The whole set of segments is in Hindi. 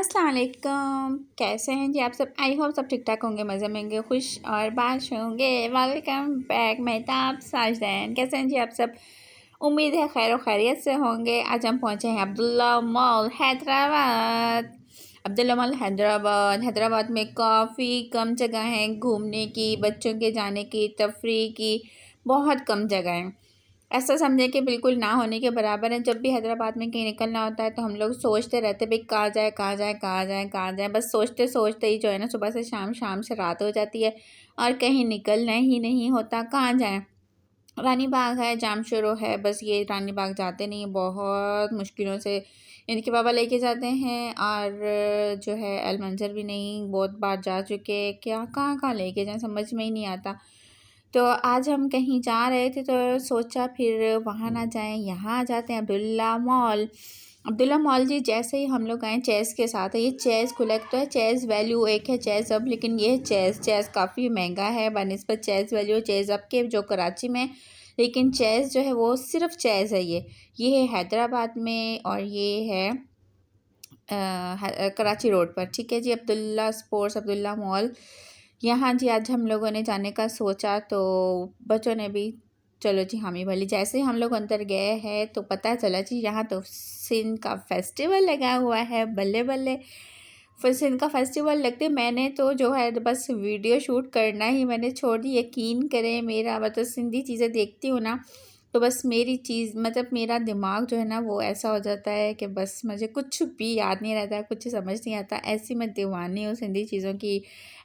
अस्सलाम वालेकुम। कैसे हैं जी आप सब? आई होप सब ठीक ठाक होंगे, मज़े में होंगे, खुश और बाश होंगे। Welcome back Mehtab Sajdain. कैसे हैं जी आप सब? उम्मीद है खैर खैरियत से होंगे। आज हम पहुंचे हैं अब्दुल्ला मॉल हैदराबाद। अब्दुल्ला मॉल हैदराबाद में काफ़ी कम जगह हैं घूमने की, बच्चों के जाने की, तफरीह की, बहुत कम जगह हैं। ऐसा समझे कि बिल्कुल ना होने के बराबर है। जब भी हैदराबाद में कहीं निकलना होता है तो हम लोग सोचते रहते भाई कहाँ जाए कहाँ जाए कहाँ जाए कहाँ जाए, बस सोचते सोचते ही जो है ना सुबह से शाम, शाम से रात हो जाती है और कहीं निकलना ही नहीं होता। कहाँ जाएँ? रानी बाग है, जाम शुरू है, बस ये रानी बाग जाते नहीं, बहुत मुश्किलों से इनके पापा लेके जाते हैं। और जो है अलमंजर भी नहीं, बहुत बार जा चुके, क्या कहाँ कहाँ लेके जाएँ समझ में ही नहीं आता। तो आज हम कहीं जा रहे थे तो सोचा फिर वहाँ ना जाएं, यहाँ आ जाते हैं अब्दुल्ला मॉल। अब्दुल्ला मॉल जी जैसे ही हम लोग आए चेस के साथ है, ये चेस खुलेक्ट तो है, चेस वैल्यू एक है चेस अब, लेकिन ये चेस काफ़ी महंगा है बनिस्बत चेस वैल्यू चेस अब के जो कराची में। लेकिन चेस जो है वो सिर्फ चेस है। ये है हैदराबाद में और ये है कराची रोड पर। ठीक है जी, अब्दुल्ला स्पोर्ट्स अब्दुल्ला मॉल। यहाँ जी आज हम लोगों ने जाने का सोचा तो बच्चों ने भी चलो जी हामी भली। जैसे ही हम लोग अंदर गए हैं तो पता चला जी यहाँ तो सिंध का फेस्टिवल लगा हुआ है। बल्ले बल्ले, फिर सिंध का फेस्टिवल लगते मैंने तो जो है बस वीडियो शूट करना ही मैंने छोड़ दी। यकीन करें मेरा मतलब सिंधी चीज़ें देखती हूँ ना तो बस मेरी चीज़ मतलब मेरा दिमाग जो है ना वो ऐसा हो जाता है कि बस मुझे कुछ भी याद नहीं रहता, कुछ समझ नहीं आता। ऐसी मैं दीवानी हूँ सिंधी चीज़ों की,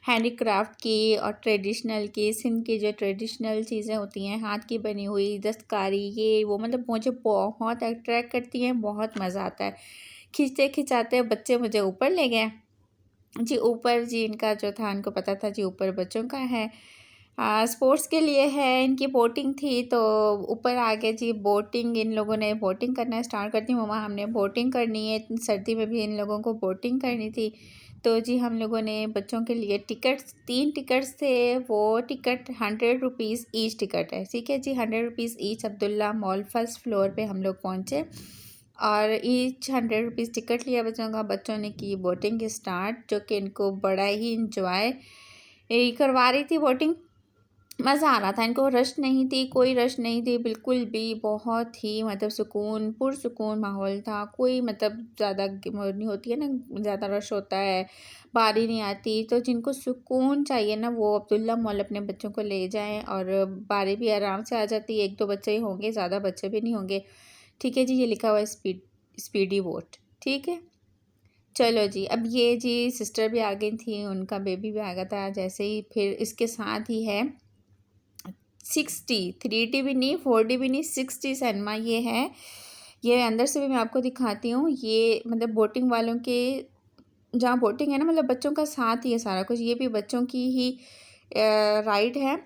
हैंडीक्राफ्ट की और ट्रेडिशनल की। सिंध की जो ट्रेडिशनल चीज़ें होती हैं हाथ की बनी हुई दस्तकारी ये वो, मतलब मुझे बहुत अट्रैक्ट करती हैं, बहुत मज़ा आता है। खींचते खिंचाते बच्चे मुझे ऊपर ले गए जी। ऊपर जी इनका जो था इनको पता था जी ऊपर बच्चों का है, स्पोर्ट्स के लिए है। इनकी बोटिंग थी तो ऊपर आके जी बोटिंग इन लोगों ने बोटिंग करना स्टार्ट कर दी। मम्मा हमने बोटिंग करनी है, सर्दी में भी इन लोगों को बोटिंग करनी थी। तो जी हम लोगों ने बच्चों के लिए टिकट्स 3 टिकट्स थे, वो टिकट 100 रुपीज़ ईच टिकट है। ठीक है जी, 100 rupees each. Abdullah mall first floor पे हम लोग पहुँचे और ईच 100 रुपीज़ टिकट लिया बच्चों का। बच्चों ने की बोटिंग स्टार्ट, जो कि इनको बड़ा ही इंजॉय करवा रही थी बोटिंग। मज़ा आ रहा था, इनको रश नहीं थी, कोई रश नहीं थी बिल्कुल भी। बहुत ही मतलब सुकून पुरसुकून माहौल था। कोई मतलब ज़्यादा नहीं होती है ना, ज़्यादा रश होता है, बारी नहीं आती। तो जिनको सुकून चाहिए ना वो अब्दुल्ला मॉल अपने बच्चों को ले जाएं और बारी भी आराम से आ जाती है। 1-2 बच्चे ही होंगे, ज़्यादा बच्चे भी नहीं होंगे। ठीक है जी, ये लिखा हुआ है स्पीडी बोट। ठीक है, चलो जी। अब ये जी सिस्टर भी आ गई थी, उनका बेबी भी आ गया था जैसे ही। फिर इसके साथ ही है 60 3D भी नहीं 4D भी नहीं 60 सिनेमा ये है। ये अंदर से भी मैं आपको दिखाती हूँ। ये मतलब बोटिंग वालों के जहाँ बोटिंग है ना, मतलब बच्चों का साथ ही है सारा कुछ। ये भी बच्चों की ही राइड है।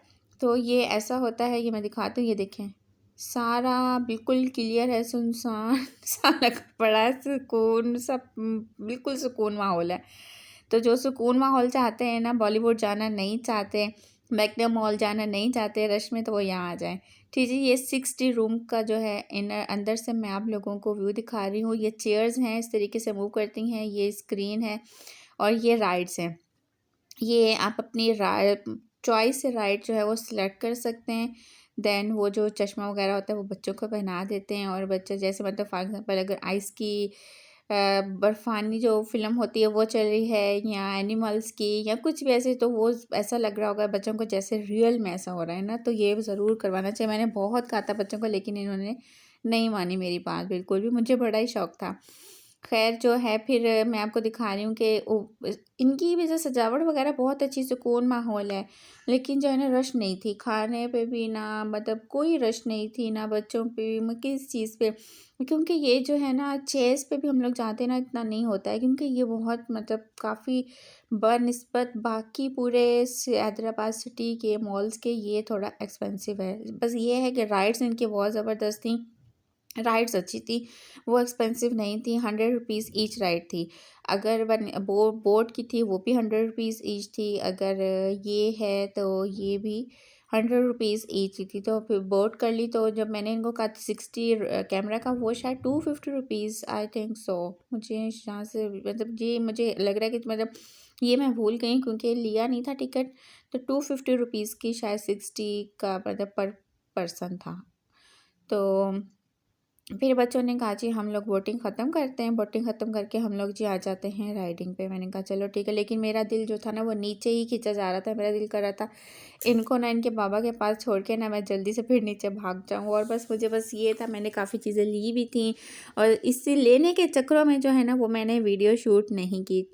तो ये ऐसा होता है, ये मैं दिखाती हूँ। ये देखें सारा बिल्कुल क्लियर है, सुनसान सा लग पड़ा है, सुकून सब बिल्कुल सुकून माहौल है। तो जो सुकून माहौल चाहते हैं ना, बॉलीवुड जाना नहीं चाहते, मैग्ना मॉल जाना नहीं चाहते रश में, तो वो यहाँ आ जाएं। ठीक है, ये 60 रूम का जो है अंदर से मैं आप लोगों को व्यू दिखा रही हूँ। ये चेयर्स हैं, इस तरीके से मूव करती हैं, ये स्क्रीन है और ये राइड्स हैं। ये आप अपनी चॉइस से राइड जो है वो सिलेक्ट कर सकते हैं। देन वो जो चश्मा वगैरह होता है वो बच्चों को पहना देते हैं और बच्चे जैसे मतलब फॉर एग्जांपल अगर आइस की बर्फ़ानी जो फ़िल्म होती है वो चल रही है या एनिमल्स की या कुछ भी ऐसे, तो वो ऐसा लग रहा होगा बच्चों को जैसे रियल में ऐसा हो रहा है ना। तो ये ज़रूर करवाना चाहिए। मैंने बहुत कहा था बच्चों को, लेकिन इन्होंने नहीं मानी मेरी बात बिल्कुल भी। मुझे बड़ा ही शौक़ था। खैर जो है फिर मैं आपको दिखा रही हूँ कि इनकी भी जो सजावट वगैरह बहुत अच्छी, सुकून माहौल है। लेकिन जो है ना रश नहीं थी, खाने पे भी ना मतलब कोई रश नहीं थी, ना बच्चों पे किस चीज़ पे। क्योंकि ये जो है ना चेस पे भी हम लोग जाते हैं ना, इतना नहीं होता है क्योंकि ये बहुत मतलब काफ़ी बनिस्बत बाकी पूरे हैदराबाद सिटी के मॉल्स के ये थोड़ा एक्सपेंसिव है। बस ये है कि राइड्स इनकी बहुत ज़बरदस्त थी, राइड्स अच्छी थी, वो एक्सपेंसिव नहीं थी। 100 रुपीज़ ईच राइड थी। अगर बोट की थी वो भी 100 रुपीज़ ईच थी। अगर ये है तो ये भी 100 रुपीज़ ईच ही थी। तो फिर बोट कर ली। तो जब मैंने इनको कहा 60 कैमरा का, वो शायद 250 रुपीज़, आई थिंक सो। मुझे यहाँ से मतलब ये मुझे लग रहा है कि मतलब ये मैं भूल गई क्योंकि लिया नहीं था टिकट। तो 250 रुपीज़ की शायद 60 का मतलब पर पर्सन था। तो फिर बच्चों ने कहा जी हम लोग बोटिंग ख़त्म करते हैं। बोटिंग ख़त्म करके हम लोग जी आ जाते हैं राइडिंग पे। मैंने कहा चलो ठीक है। लेकिन मेरा दिल जो था ना वो नीचे ही खींचा जा रहा था। मेरा दिल कर रहा था इनको ना इनके बाबा के पास छोड़ के ना मैं जल्दी से फिर नीचे भाग जाऊँ। और बस मुझे बस ये था, मैंने काफ़ी चीज़ें ली भी थी और इससे लेने के चक्करों में जो है ना वो मैंने वीडियो शूट नहीं की।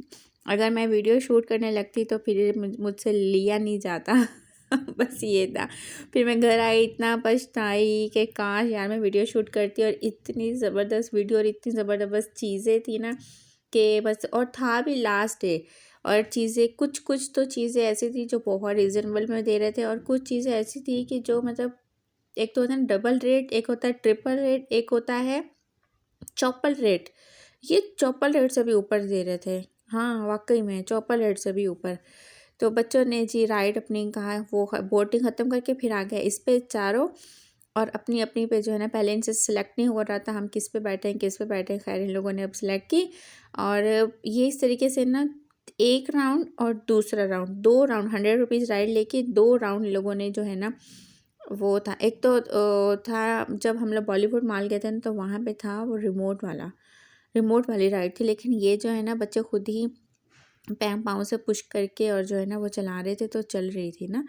अगर मैं वीडियो शूट करने लगती तो फिर मुझसे लिया नहीं जाता। बस ये था। फिर मैं घर आई, इतना पछताई कि काश यार मैं वीडियो शूट करती। और इतनी ज़बरदस्त वीडियो और इतनी ज़बरदस्त चीज़ें थी ना कि बस, और था भी लास्ट डे। और चीज़ें कुछ कुछ तो चीज़ें ऐसी थी जो बहुत रिजनेबल में दे रहे थे और कुछ चीज़ें ऐसी थी कि जो मतलब एक तो होता है डबल रेट, एक होता है ट्रिपल रेट, एक होता है चौपल रेट। ये चौपल रेट से भी ऊपर दे रहे थे। हाँ वाकई में चौपल रेट से भी ऊपर। तो बच्चों ने जी राइड अपनी कहा वो बोटिंग ख़त्म करके फिर आ गया इस पे चारों। और अपनी अपनी पे जो है ना पहले इनसे सेलेक्ट नहीं हो रहा था हम किस पे बैठे हैं किस पे बैठे हैं। खैर इन लोगों ने अब सेलेक्ट की। और ये इस तरीके से ना एक राउंड और दूसरा राउंड, 2 राउंड 100 रुपीज़ राइड लेके 2 राउंड लोगों ने जो है ना वो था। एक तो था जब हम लोग बॉलीवुड मॉल गए थे ना तो वहाँ पे था वो रिमोट वाली राइड थी। लेकिन ये जो है ना बच्चे खुद ही पाँव से पुश करके और जो है ना वो चला रहे थे तो चल रही थी ना।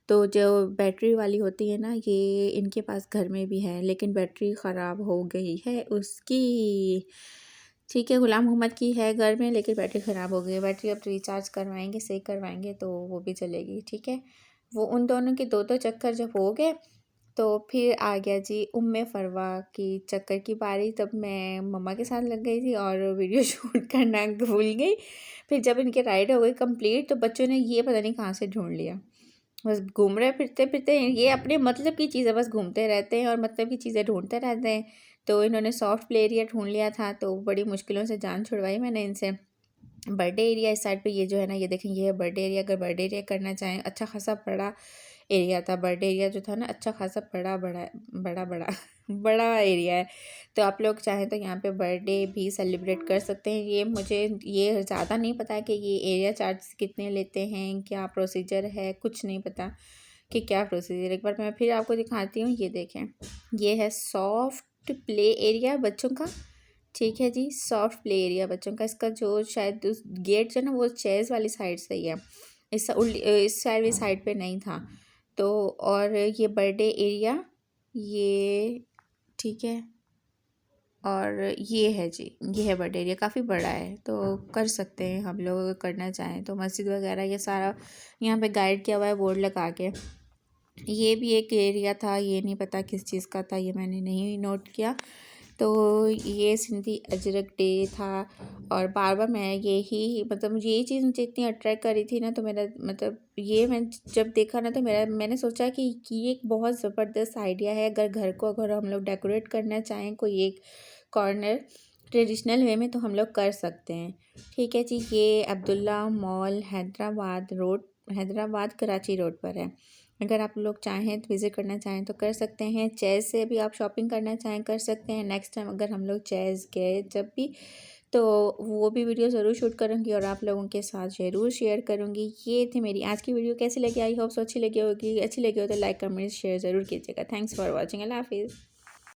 तो जो बैटरी वाली होती है ना ये इनके पास घर में भी है लेकिन बैटरी ख़राब हो गई है उसकी। ठीक है गुलाम मोहम्मद की है घर में लेकिन बैटरी ख़राब हो गई है। बैटरी अब रिचार्ज करवाएंगे, सही करवाएंगे तो वो भी चलेगी। ठीक है, वो उन दोनों के दो चक्कर जब हो गए तो फिर आ गया जी उम्मे फरवा की चक्कर की बारी। तब मैं मम्मा के साथ लग गई थी और वीडियो शूट करना भूल गई। फिर जब इनके राइड हो गई कंप्लीट तो बच्चों ने ये पता नहीं कहाँ से ढूंढ लिया। बस घूम रहे फिरते फिरते ये अपने मतलब की चीज़ें बस घूमते रहते हैं और मतलब की चीज़ें ढूंढते रहते हैं। तो इन्होंने सॉफ्ट प्ले एरिया ढूंढ लिया था तो बड़ी मुश्किलों से जान छुड़वाई मैंने इनसे। बर्थडे एरिया इस साइड पे ये जो है ना ये देखें ये है बर्थडे एरिया। अगर बर्थडे एरिया करना चाहें, अच्छा खासा बड़ा एरिया था। बर्थडे एरिया जो था ना अच्छा खासा बड़ा बड़ा एरिया है। तो आप लोग चाहें तो यहाँ पे बर्थडे भी सेलिब्रेट कर सकते हैं। ये मुझे ये ज़्यादा नहीं पता कि ये एरिया चार्ज कितने लेते हैं, क्या प्रोसीजर है, कुछ नहीं पता कि क्या प्रोसीजर। एक बार मैं फिर आपको दिखाती हूँ। ये देखें ये है सॉफ्ट प्ले एरिया बच्चों का। ठीक है जी, सॉफ्ट प्ले एरिया बच्चों का। इसका जो शायद उस गेट जो है ना वो चेयर्स वाली साइड से ही है, इस साइड भी साइड पे नहीं था। तो और ये बर्थडे एरिया ये ठीक है। और ये है जी, ये है बर्थडे एरिया, काफ़ी बड़ा है तो कर सकते हैं हम लोग अगर करना चाहें तो। मस्जिद वगैरह ये सारा यहाँ पे गाइड किया हुआ है बोर्ड लगा के। ये भी एक एरिया था, ये नहीं पता किस चीज़ का था, ये मैंने नहीं नोट किया। तो ये सिंधी अजरक डे था और बार बार मैं यही मतलब मुझे ये चीज़ मुझे इतनी अट्रैक्ट करी थी ना। तो मेरा मतलब ये मैं जब देखा ना तो मैंने सोचा कि ये एक बहुत ज़बरदस्त आइडिया है। अगर घर को अगर हम लोग डेकोरेट करना चाहें कोई एक कॉर्नर ट्रेडिशनल वे में तो हम लोग कर सकते हैं। ठीक है जी, ये अब्दुल्ला मॉल हैदराबाद कराची रोड पर है। अगर आप लोग चाहें तो विज़िट करना चाहें तो कर सकते हैं। चेज़ से भी आप शॉपिंग करना चाहें कर सकते हैं। नेक्स्ट टाइम अगर हम लोग चेज़ गए जब भी तो वो भी वीडियो ज़रूर शूट करूँगी और आप लोगों के साथ ज़रूर शेयर करूँगी। ये थी मेरी आज की वीडियो, कैसी लगी आई होप सो अच्छी लगी होगी। अच्छी लगी हो तो लाइक कमेंट शेयर ज़रूर कीजिएगा। Thanks for watching. अल्लाह हाफिज़।